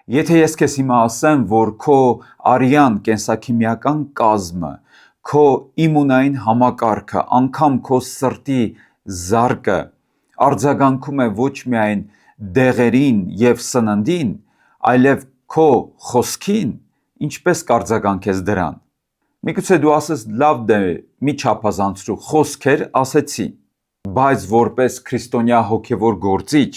Եթե ես քեզ հիմա ասեմ, որ քո արյան կենսաքիմիական կազմը, քո իմունային համակարգը, անգամ քո սրտի զարկը արձագանքում է ոչ միայն դեղերին եւ սննդին, այլև քո խոսքին, ինչպես կարձագանքես դրան։ Միգուցե դու ասես լավ դե մի չափազանցրու, խոսքեր ասեցի, բայց որպես քրիստոնյա հոգևոր գործիչ,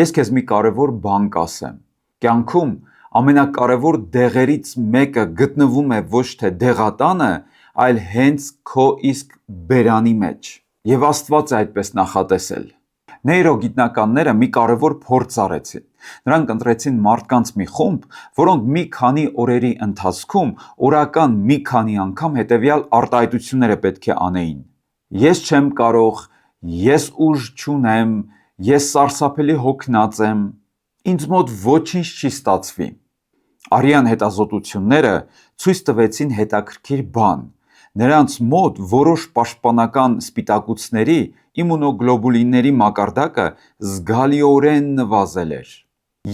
ես քեզ մի կարևոր բան կասեմ։ Կյանքում ամենակարևոր դեղերից մեկը գտնվում է ոչ թե դեղատանը, այլ հենց քո իսկ բերանի մեջ։ Եվ Աստված է այդպես նախատեսել։ Նեյրոգիտնականները մի կարևոր փորձ արեցին։ Նրանք ընտրեցին մարդկանց մի խումբ, որոնք մի քանի օրերի ընթացքում օրական մի քանի անգամ հետևյալ արտահայտությունները պետք է անեին. Ես չեմ կարող, ես ուժ չունեմ, ես սարսափելի հոգնած եմ, ինձ մոտ ոչինչ չի ստացվի։ Արյան հետազոտությունները ցույց տվեցին հետաքրքիր բան։ Նրանց մոտ որոշ պաշտպանական սպիտակուցների իմունոգլոբուլինների մակարդակը զգալիորեն նվազել էր։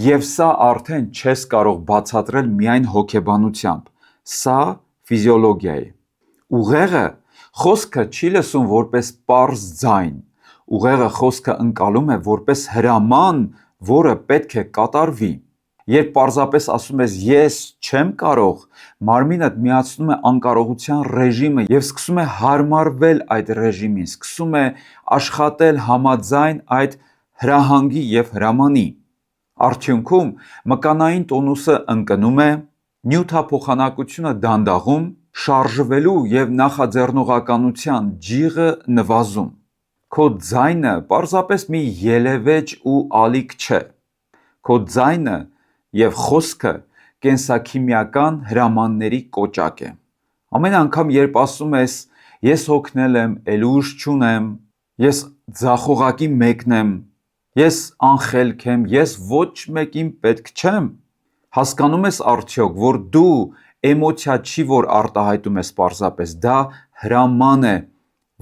Եվ սա արդեն չես կարող բացատրել միայն հոգեբանությամբ, սա ֆիզիոլոգիա է։ Ուղեղը խոսքը չի լսում որպես պարզ ձայն, ուղեղը խոսքը ընկալում է որպես հրաման, որը պետք է կատարվի։ Երբ պարզապես ասում ես ես չեմ կարող, մարմինդ միացնում է անկարողության ռեժիմը և սկսում է հարմարվել այդ ռեժիմին, սկսում է աշխատել համաձայն այդ հրահանգի և հրամանի։ Արդյունքում մկանային տոնուսը ընկնում է, նյութափոխանակությունը դանդաղում, շարժվելու և նախաձեռնողականության ջիղը նվազում։ Քո ձայնը պարզապես մի ելևեջ ու ալիք չէ։ Քո ձայնը և խոսքը կենսաքիմիական հրամանների կոճակ է։ Ամեն անգամ, երբ ասում ես ես հոգնել եմ, էլ ուժ չունեմ, ես ձախողակի մեկն եմ, ես անխելք եմ, ես ոչ մեկին պետք չեմ, հասկանում ես արդյոք, որ դու էմոցիա չի, որ արտահայտում ես պարզապես, դա հրաման է,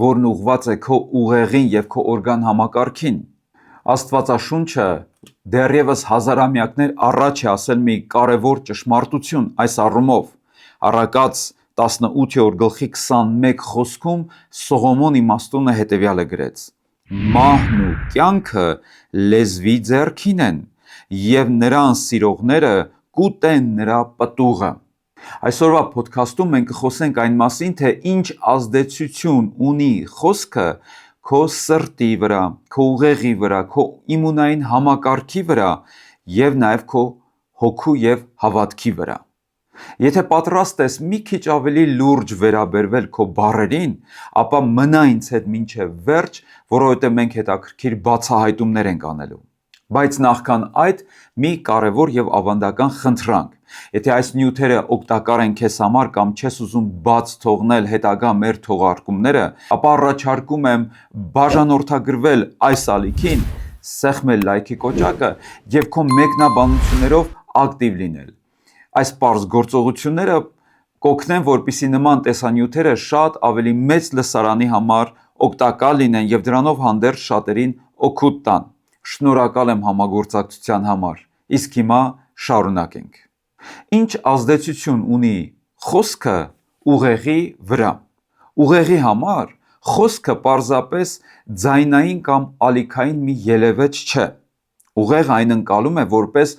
որն ուղղված է քո ուղեղին և քո օրգան համակարգին։ Աստվածաշունչը դեռևս հազարամյակներ առաջ է ասել մի կարևոր ճշմարտություն այս առումով։ Առակաց 18:21 խոսքում Սողոմոն իմաստունը հետևյալը գրեց. «Մահն ու կյանքը լեզվի ձեռքին են, և նրան սիրողները կուտեն նրա պտուղը»։ Այսօրվա փոդքասթում մենք կխոսենք այն մասին, թե ինչ ազդեցություն ունի խոսքը քո սրտի վրա, քո ուղեղի վրա, քո իմունային համակարգի վրա և նաև քո հոգու և հավատքի վրա։ Եթե պատրաստ ես մի քիչ ավելի լուրջ վերաբերվել քո բառերին, ապա մնա ինձ հետ մինչև վերջ, որովհետև մենք հետաքրքիր բացահայտումներ ենք անելու։ Բայց նախքան այդ մի կարևոր և ավանդական խնդրանք։ Եթե այս նյութերը օգտակար են քեզ համար կամ չես ուզում բաց թողնել հետագա մեր թողարկումները, ապա առաջարկում եմ բաժանորդագրվել այս ալիքին, սեղմել լայքի կոճակը և քո մեկնաբանություններով ակտիվ լինել։ Այս պարզ գործողությունները կօգնեն, որպեսզի նման տեսանյութերը շատ ավելի մեծ լսարանի համար օգտակար լինեն և դրանով հանդերձ շատերին օգուտ տան։ Շնորհակալ եմ համագործակցության համար։ Իսկ հիմա շարունակենք։ Ինչ ազդեցություն ունի խոսքը ուղեղի վրա։ Ուղեղի համար խոսքը պարզապես ձայնային կամ ալիքային մի ելևէջ չէ։ Ուղեղը այն ընկալում է որպես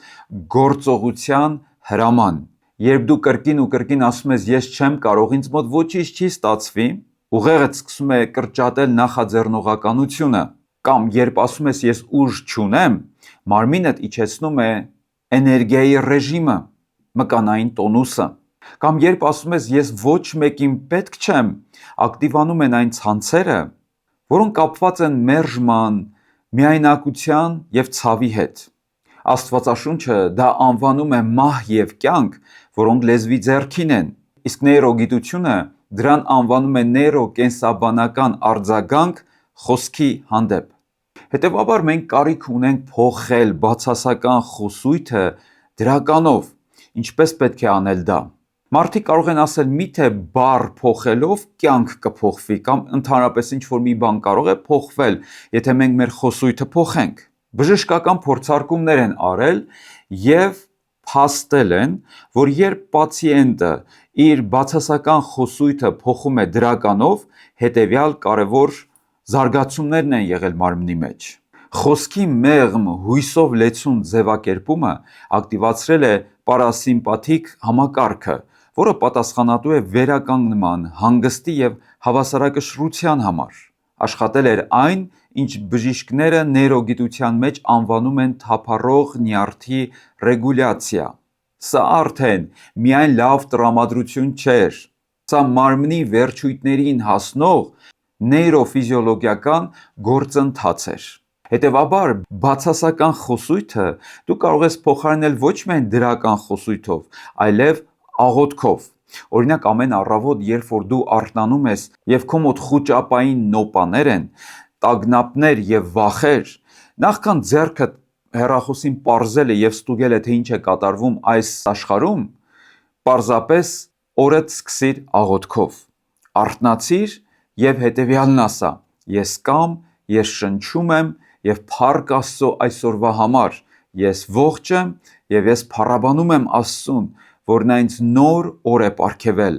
գործողության հրաման։ Երբ դու կրկին ու կրկին ասում ես ես չեմ կարող, ինձ մոտ ոչինչ չի ստացվի, ուղեղդ սկսում է կրճատել նախաձեռնողականությունը, կամ երբ ասում ես ես ուժ չունեմ, մարմինդ իջեցնում է էներգիայի ռեժիմը, մկանային տոնուսը, կամ երբ ասում ես ես ոչ մեկին պետք չեմ, ակտիվանում են այն ցանցերը, որոնք կապված են մերժման, միայնակության և ցավի հետ։ Աստվածաշունչը դա անվանում է մահ և կյանք, որոնք լեզվի ձեռքին են, իսկ նեյրոգիտությունը դրան անվանում է նեյրոկենսաբանական արձագանք խոսքի հանդեպ։ Հետևաբար մենք կարիք ունենք փոխել բացասական խոսույթը դրականով։ Ինչպես պետք է անել դա։ Մարդիկ կարող են ասել միթե բառ փոխելով կյանք կփոխվի կամ ընդհանրապես ինչ-որ մի բան կարող է փոխվել, եթե մենք մեր խոսույթը փոխենք։ Բժշկական փորձարկումներ են արել և փաստել են, որ երբ պացիենտը իր բացասական խոսույթը փոխում է դրականով, հետևյալ կարևոր զարգացումներն են եղել մարմնի մեջ։ Խոսքի մեղմ հույսով լեցուն ձևակերպումը ակտիվացրել է պարասիմպաթիկ համակարգը, որը պատասխանատու է վերականգնման, հանգստի և հավասարակշռության համար։ Աշխատել էր այն, ինչ բժիշկները նեյրոգիտության մեջ անվանում են թափառող նյարդի ռեգուլյացիա։ Սա արդեն միայն լավ տրամադրություն չէր, սա մարմնի վերջույթներին հասնող նեյրոֆիզիոլոգիական գործընթաց էր։ Հետևաբար, բացասական խոսույթը դու կարող ես փոխարինել ոչ միայն դրական խոսույթով, այլև աղոթքով։ Օրինակ, ամեն առավոտ, երբ որ դու արթնանում ես և քո մոտ խուճապային նոպաներ են, տագնապներ և վախեր, նախքան ձեռքդ հեռախոսին պարզելը և ստուգելը, թե ինչ է կատարվում այս աշխարհում, պարզապես օրդ սկսիր աղոթքով։ Արթնացիր և հետևյալն ասա. ես կամ, ես շնչում եմ և փառք Աստծո այսօրվա համար, ես ողջ եմ և ես փառաբանում եմ Աստծուն, որ նա ինձ նոր օր է պարգևել։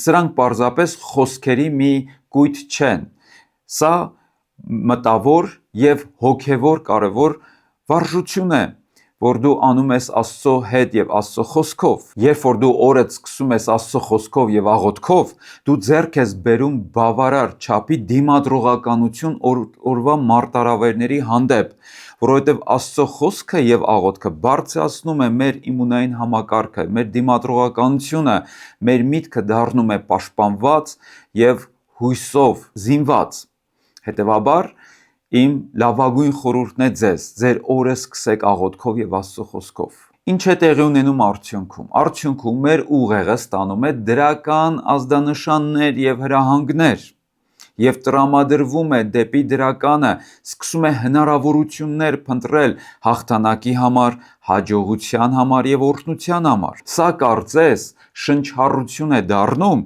Սրանք պարզապես խոսքերի մի կույտ չեն, սա մտավոր և հոգևոր կարևոր վարժություն է, որ դու անում ես Աստծո հետ և Աստծո խոսքով։ Երբ որ դու օրդ սկսում ես Աստծո խոսքով և աղոթքով, դու ձեռք ես բերում բավարար չափի դիմադրողականություն օրվա մարտահրավերների հանդեպ, որովհետև Աստծո խոսքը և աղոթքը բարձրացնում է մեր իմունային համակարգը, մեր դիմադրողականությունը, մեր միտքը դառնում է պաշտպանված և հույսով զինված։ Հետևաբար, իմ լավագույն խորհուրդն է ձեզ, ձեր օրը սկսեք աղոթքով և Աստծո խոսքով։ Ինչ է տեղի ունենում արդյունքում։ Արդյունքում մեր ուղեղը ստանում է դրական ազդանշաններ և հրահանգներ և տրամադրվում է դեպի դրականը, սկսում է հնարավորություններ փնտրել հաղթանակի համար, հաջողության համար և օրհնության համար։ Սա կարծես շնչառություն է դառնում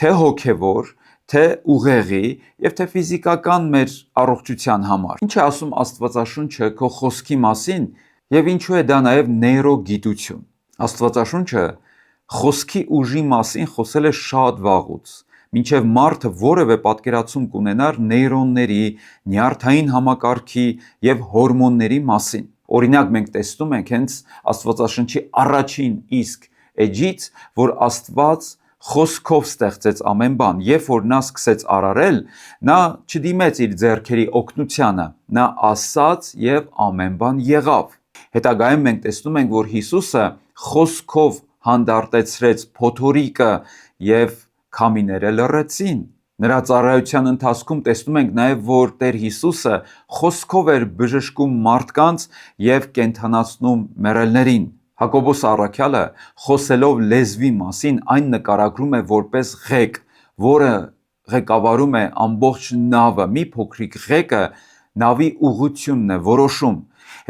թե հոգևոր, թե ուղեղի և թե ֆիզիկական մեր առողջության համար։ Ինչ է ասում Աստվածաշունչը քո խոսքի մասին և ինչու է դա նաև նեյրոգիտություն։ Աստվածաշունչը խոսքի ուժի մասին խոսել է շատ վաղուց, մինչև մարդը որևէ պատկերացում կունենար նեյրոնների, նյարդային համակարգի և հորմոնների մասին։ Օրինակ, մենք տեսնում ենք հենց Աստվածաշնչի առաջին իսկ էջից, որ Աստված խոսքով ստեղծեց ամեն բան։ Երբ որ նա սկսեց արարել, նա չդիմեց իր ձեռքերի օգնությանը, նա ասաց և ամեն բան եղավ։ Հետագայում մենք տեսնում ենք, որ Հիսուսը խոսքով հանդարտեցրեց փոթորիկը և քամիները լռեցին։ Նրա ծառայության ընթացքում տեսնում ենք նաև, որ Տեր Հիսուսը խոսքով էր բժշկում մարդկանց և կենդանացնում մեռելներին։ Հակոբոս առաքյալը խոսելով լեզվի մասին այն նկարագրում է որպես ղեկ, որը ղեկավարում է ամբողջ նավը։ Մի փոքրիկ ղեկը նավի ուղղությունն է որոշում։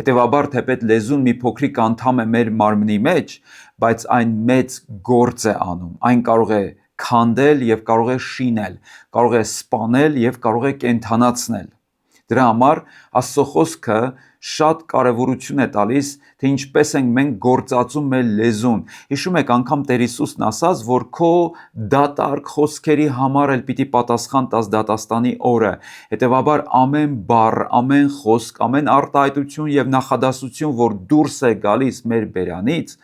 Հետևաբար, թեպետ լեզուն մի փոքրիկ անդամ է մեր մարմնի մեջ, բայց այն մեծ գործ է անում։ Այն կարող է քանդել և կարող է շինել, կարող է սպանել և կարող է կենդանացնել։ Դրա համար Աստծո խոսքը շատ կարևորություն է տալիս, թե ինչպես ենք մենք գործածում մեր լեզուն։ Հիշում եք, անգամ Տեր Հիսուսն ասաց, որ քո դատարկ խոսքերի համար էլ պիտի պատասխան տաս դատաստանի օրը։ Հետևաբար, ամեն բառ, ամեն խոսք, ամեն արտահայտություն և նախադասություն, որ դուրս է գալիս մեր բերանից,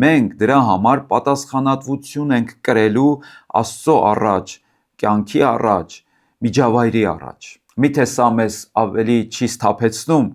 մենք դրա համար պատասխանատվություն ենք կրելու Աստծո առաջ, կյանքի առաջ, միջավայրի առաջ։ Միթե սա մեզ ավելի չի սթափեցնում,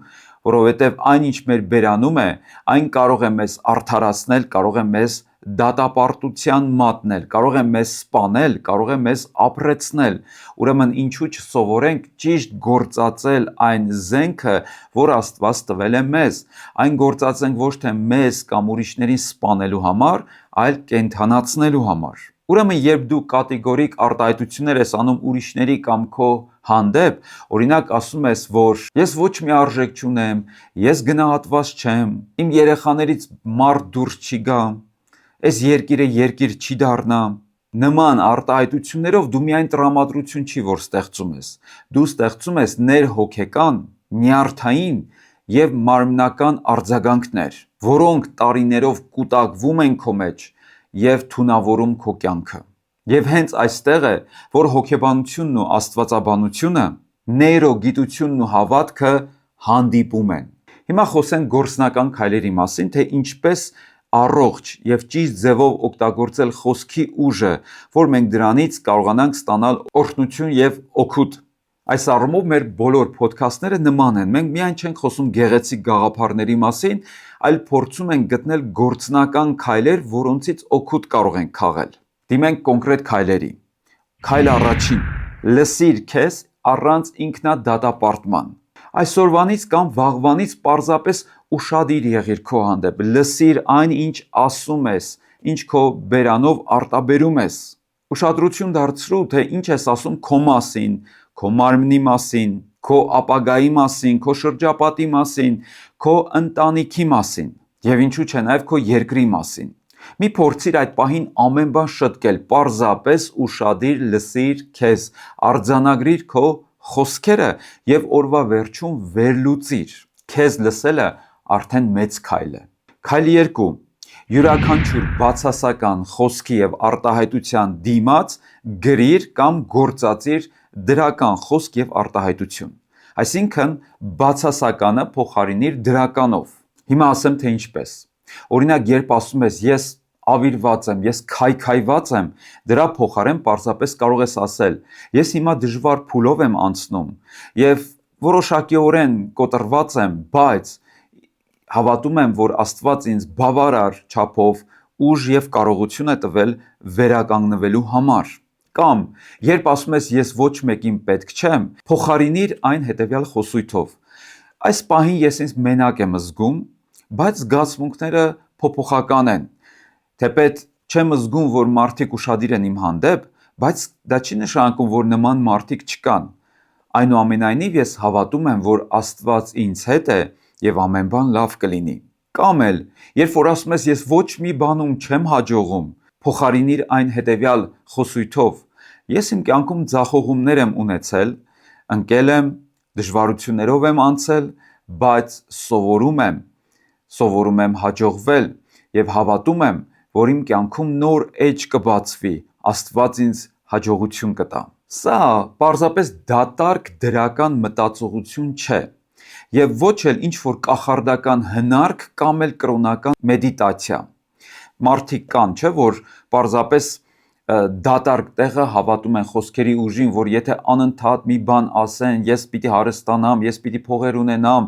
որովհետև այն, ինչ մեր բերանում է, այն կարող է մեզ արդարացնել, կարող է մեզ դատապարտության մատնել, կարող է մեզ սպանել, կարող է մեզ ապրեցնել։ Ուրեմն ինչու չսովորենք ճիշտ գործածել այն զենքը, որ Աստված տվել է մեզ։ Այն գործածենք ոչ թե մեզ կամ ուրիշներին սպանելու համար, այլ կենդանացնելու համար։ Ուրեմն, երբ դու կատեգորիկ արտահայտություններ ես անում ուրիշների կամ քո հանդեպ, օրինակ ասում ես, որ ես ոչ մի արժեք չունեմ, ես գնահատված չեմ, իմ երեխաներից մարդ դուրս չի գա, այս երկիրը երկիր չի դառնա, նման արտահայտություններով դու միայն տրամադրություն չի, որ ստեղծում ես, դու ստեղծում ես ներհոգեկան, նյարդային եւ մարմնական արձագանքներ, որոնք տարիներով կուտակվում են քո մեջ եւ թունավորում քո կյանքը։ Եվ հենց այստեղ է, որ հոգեբանությունն ու աստվածաբանությունը, նեյրոգիտությունն ու հավատքը հանդիպում են։ Հիմա խոսենք գործնական քայլերի մասին, թե ինչպես առողջ եւ ճիշտ ձևով օգտագործել խոսքի ուժը, որ մենք դրանից կարողանանք ստանալ օրհնություն եւ օգուտ։ Այս առումով մեր բոլոր ոդքասթները նման են։ Մենք միայն չենք խոսում գեղեցիկ գաղափարների մասին, այլ փորձում ենք գտնել գործնական քայլեր, որոնցից օգուտ կարող ենք քաղել։ Դիմենք կոնկրետ քայլերի։ Քայլ առաջին. լսիր քեզ առանց ինքնադատապարտման։ Այսօրվանից կամ վաղվանից պարզապես ուշադիր եղիր քո հանդեպ, լսիր այն, ինչ ասում ես, ինչ քո բերանով արտաբերում ես։ Ուշադրություն դարձրու, թե ինչ ես ասում քո մասին, քո մարմնի մասին, քո ապագայի մասին, քո շրջապատի մասին, քո ընտանիքի մասին եւ ինչու՞ չէ նաեւ քո երկրի մասին։ Մի փորձիր այդ պահին ամեն բան շտկել, պարզապես ուշադիր լսիր քեզ, արձանագրիր քո խոսքերը եւ օրվա վերջում վերլուծիր։ Քեզ լսելը արդեն մեծ քայլ է։ Քայլ 2. Յուրաքանչյուր բացասական խոսքի եւ արտահայտության դիմաց գրիր կամ գործածիր դրական խոսք եւ արտահայտություն։ Այսինքն բացասականը փոխարինիր դրականով։ Հիմա ասեմ թե ինչպես։ Օրինակ, երբ ասում ես ես ավիրված եմ, ես քայքայված եմ, դրա փոխարեն պարզապես կարող ես ասել. ես հիմա դժվար փուլով եմ անցնում եւ որոշակիորեն կոտրված եմ, բայց հավատում եմ, որ Աստված ինձ բավարար չափով ուժ եւ կարողություն է տվել վերականգնվելու համար։ Կամ երբ ասում ես ես ոչ մեկին պետք չեմ, փոխարինիր այն հետեւյալ խոսույթով. այս պահին ես ինձ մենակ եմ զգում, բայց զգացմունքները փոփոխական են։ Թեպետ չեմ զգում, որ մարդիկ ուշադիր են իմ հանդեպ, բայց դա չի նշանակում, որ նման մարդիկ չկան։ Այնուամենայնիվ ես հավատում եմ, որ Աստված ինձ հետ է եւ ամեն բան լավ կլինի։ Կամ էլ, երբ որ ասում ես ես ոչ մի բանում չեմ հաջողում, փոխարինիր այն հետեւյալ խոսույթով. ես իմ կյանքում ձախողումներ եմ ունեցել, ընկել եմ, դժվարություններով եմ անցել, բայց սովորում եմ հաջողվել եւ հավատում եմ, որ իմ կյանքում նոր էջ կբացվի, Աստված ինձ հաջողություն կտա։ Սա պարզապես դատարկ դրական մտածողություն չէ եւ ոչ էլ ինչ որ կախարդական հնարք կամ էլ կրոնական մեդիտացիա։ Մարդիկ կան, չէ, որ պարզապես դատարկ տեղը հավատում են խոսքերի ուժին, որ եթե անընդհատ մի բան ասեն, ես պիտի հարստանամ, ես պիտի փողեր ունենամ,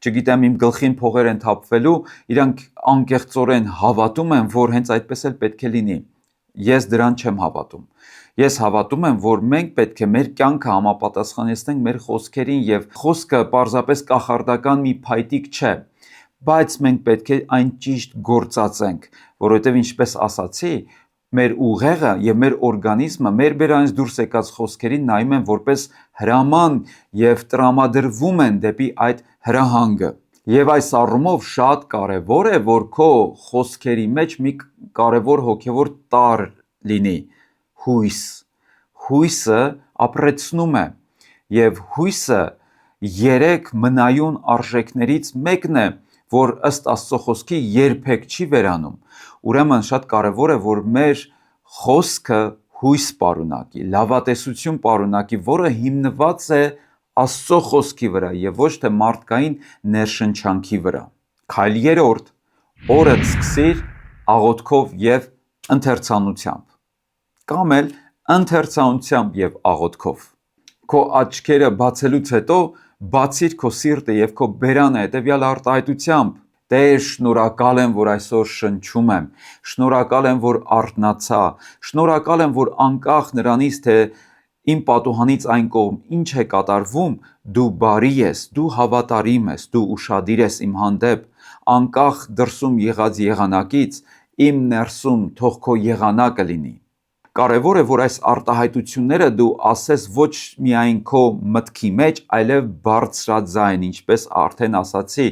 չգիտեմ իմ գլխին փողեր են թափվելու, իրանք անկեղծորեն հավատում են, որ հենց այդպես էլ պետք է լինի։ Ես դրան չեմ հավատում։ Ես հավատում եմ, որ մենք պետք է մեր կյանքը համապատասխանեցնենք մեր խոսքերին եւ խոսքը պարզապես կախարդական մի փայտիկ չէ, բայց մենք պետք է այն ճիշտ գործածենք, որովհետեւ ինչպես ասացի, մեր ուղեղը եւ մեր օրգանիզմը մեր բերանից դուրս եկած խոսքերին նայում են որպես հրաման եւ տրամադրվում են դեպի այդ հրահանգը։ Եվ այս առումով շատ կարևոր է, որ քո խոսքերի մեջ մի կարևոր հոգևոր տառ լինի՝ հույս։ Հույսը ապրեցնում է եւ հույսը 3 մնայուն արժեքներից մեկն է, որ ըստ Աստծո խոսքի երբեք չի վերանում։ Ուրեմն շատ կարևոր է, որ մեր խոսքը հույս պարունակի, լավատեսություն պարունակի, որը հիմնված է Աստծո խոսքի վրա եւ ոչ թե մարդկային ներշնչանքի վրա։ Քայլ 3. օրդ սկսիր աղոթքով եւ ընթերցանությամբ։ Կամ էլ ընթերցանությամբ եւ աղոթքով։ Քո աչքերը բացելուց հետո բացիր քո սիրտը եւ քո բերանը հետեւյալ արտահայտությամբ. Տեր, շնորհակալ եմ, որ այսօր շնչում եմ, շնորհակալ եմ, որ արթնացա, շնորհակալ եմ, որ անկախ նրանից, թե իմ պատուհանից այն կողմ ինչ է կատարվում, դու բարի ես, դու հավատարիմ ես, դու ուշադիր ես իմ հանդեպ, անկախ դրսում եղած եղանակից, իմ ներսում թող քո եղանակը լինի։ Կարևոր է, որ այս արտահայտությունները դու ասես ոչ միայն քո մտքի մեջ, այլև բարձրաձայն, ինչպես արդեն ասացի,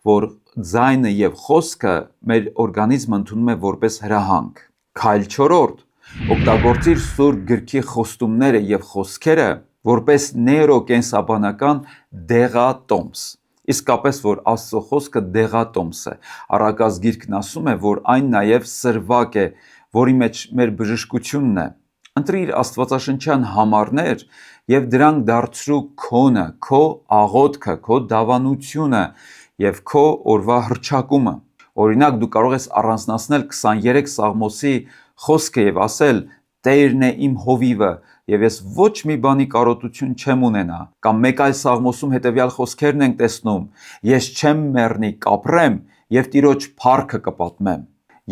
որ ձայնը եւ խոսքը մեր օրգանիզմը ընդունում է որպես հրահանգ։ Քայլ 4. օգտագործիր Սուրբ գրքի խոստումները եւ խոսքերը որպես նեյրոկենսաբանական դեղատոմս։ Իսկապես, որ Աստծո խոսքը դեղատոմս է։ Առակաց գիրքն ասում է, որ այն նաև սրվակ է, որի մեջ մեր բժշկությունն է։ Ընտրիր աստվածաշնչյան համարներ եւ դրանք դարձրու քոնը, քո աղոթքը, քո դավանությունը եւ քո օրվա հռչակումը։ Օրինակ, դու կարող ես առանձնացնել 23 Սաղմոսի խոսքը եւ ասել. Տերն է իմ հովիվը, եւ ես ոչ մի բանի կարոտություն չեմ ունենա։ Կամ մեկ այլ Սաղմոսում հետեւյալ խոսքերն ենք տեսնում. Ես չեմ մեռնի, կապրեմ եւ Տիրոջ փառքը կպատմեմ։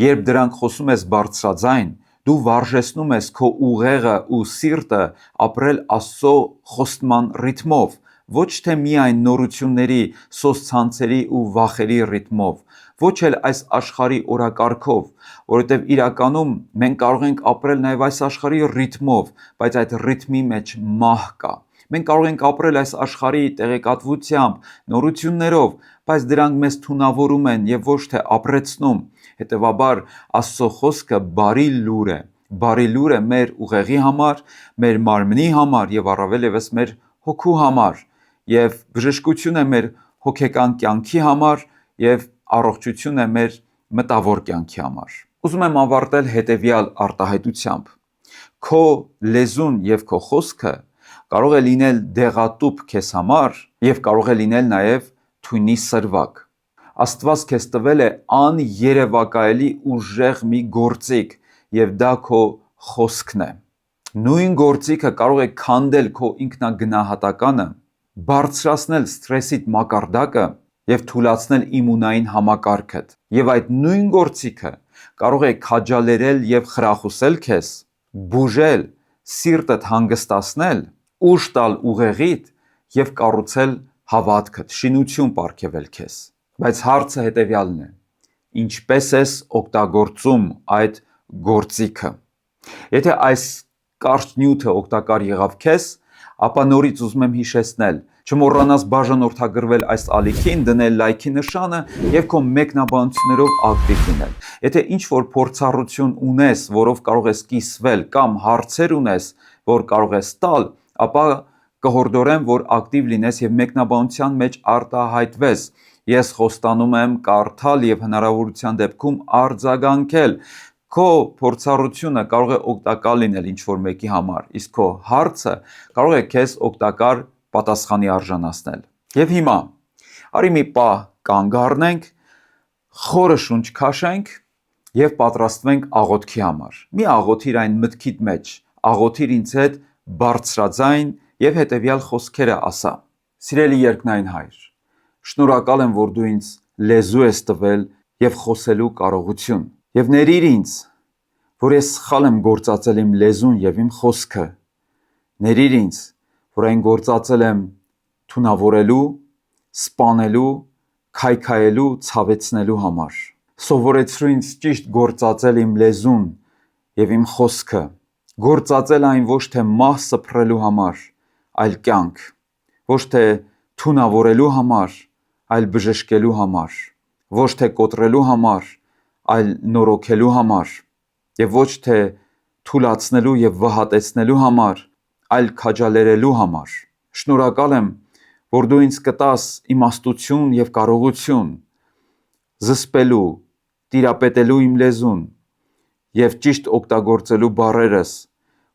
Երբ դրանք խոսում ես բարձրաձայն, դու վարժեցնում ես քո ուղեղը ու սիրտը ապրել Աստծո խոստման ռիթմով, ոչ թե միայն նորությունների, սոցցանցերի ու վախերի ռիթմով, ոչ էլ այս աշխարհի օրակարգով, որովհետև իրականում մենք կարող ենք ապրել նաև այս աշխարհի ռիթմով, բայց այդ ռիթմի մեջ մահ կա։ Մենք կարող ենք ապրել այս աշխարհի տեղեկատվությամբ, նորություններով, բայց դրանք մեզ թունավորում են եւ ոչ թե ապրեցնում։ Հետևաբար Աստծո խոսքը բարի լուր է։ Բարի լուր է մեր ուղեղի համար, մեր մարմնի համար եւ առավել եւս մեր հոգու համար, եւ բժշկություն է մեր հոգեկան կյանքի համար եւ առողջություն է մեր մտավոր կյանքի համար։ Ուզում եմ ավարտել հետեւյալ արտահայտությամբ. Քո լեզուն եւ քո խոսքը կարող է լինել դեղատուփ քեզ համար եւ կարող է լինել նաեւ թույնի սրվակ։ Աստված քեզ տվել է աներևակայելի ուժեղ մի գործիք եւ դա քո խոսքն է։ Նույն գործիքը կարող է քանդել քո ինքնագնահատականը, բարձրացնել սթրեսիդ մակարդակը եւ թուլացնել իմունային համակարգդ։ Եվ այդ նույն գործիքը կարող է քաջալերել եւ խրախուսել քեզ, բուժել, սիրտդ հանգստացնել, ուժ տալ ուղեղիդ եւ կառուցել հավատքդ, շինություն պարգևել քեզ։ Բայց հարցը հետեւյալն է. ինչպես ես օգտագործում այդ գործիքը։ Եթե այս կարճ նյութը օգտակար եղավ քեզ, ապա նորից ուզում եմ հիշեցնել, չմոռանաս բաժանորդագրվել այս ալիքին, դնել լայքի նշանը եւ քո մեկնաբանություններով ակտիվ լինել։ Եթե ինչ-որ փորձառություն ունես, որով կարող ես կիսվել կամ հարցեր ունես, որ կարող ես տալ, ապա կհորդորեմ, որ ակտիվ լինես եւ մեկնաբանության մեջ արտահայտվես։ Ես խոստանում եմ կարդալ եւ հնարավորության դեպքում արձագանքել։ Քո փորձառությունը կարող է օգտակար լինել ինչ-որ մեկի համար, իսկ քո հարցը կարող է քեզ օգտակար պատասխանի արժանացնել։ Եվ հիմա, արի մի պահ կանգ առնենք, խորը շունչ քաշենք եւ պատրաստվենք աղոթքի համար։ Մի աղոթիր այն մտքիդ մեջ, աղոթիր ինձ հետ բարձրաձայն եւ հետեւյալ խոսքերը ասա. Սիրելի երկնային Հայր, շնորհակալ եմ, որ դու ինձ լեզու ես տվել եւ խոսելու կարողություն։ Եվ ներիր ինձ, որ ես սխալ եմ գործածել իմ լեզուն եւ իմ խոսքը։ Ներիր ինձ, որ այն գործածել եմ թունավորելու, սպանելու, քայքայելու, ցավեցնելու համար։ Սովորեցրու ինձ ճիշտ գործածել իմ լեզուն եւ իմ խոսքը, գործածել այն ոչ թե մահ սփռելու համար, այլ կյանք, ոչ թե թունավորելու համար, այլ բժշկելու համար, ոչ թե կոտրելու համար, այլ նորոգելու համար, եւ ոչ թե թուլացնելու եւ վհատեցնելու համար, այլ քաջալերելու համար։ Շնորհակալ եմ, որ դու ինձ կտաս իմաստություն եւ կարողություն զսպելու, տիրապետելու իմ լեզուն եւ ճիշտ օգտագործելու բառերս,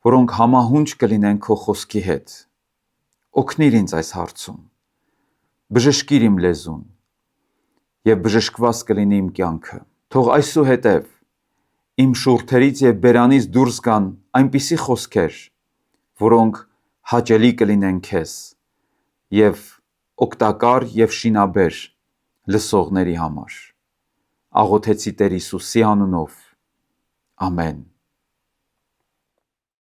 որոնք համահունչ կլինեն քո խոսքի հետ։ Օգնիր ինձ այս հարցում։ Բժշկիր իմ լեզուն եւ բժշկված կլինի իմ կյանքը։ Թող այսուհետև իմ շուրթերից եւ բերանից դուրս գան այնպիսի խոսքեր, որոնք հաճելի կլինեն քեզ եւ օգտակար եւ շինաբեր լսողների համար։ Աղոթեցի Տեր Հիսուսի անունով։ Ամեն։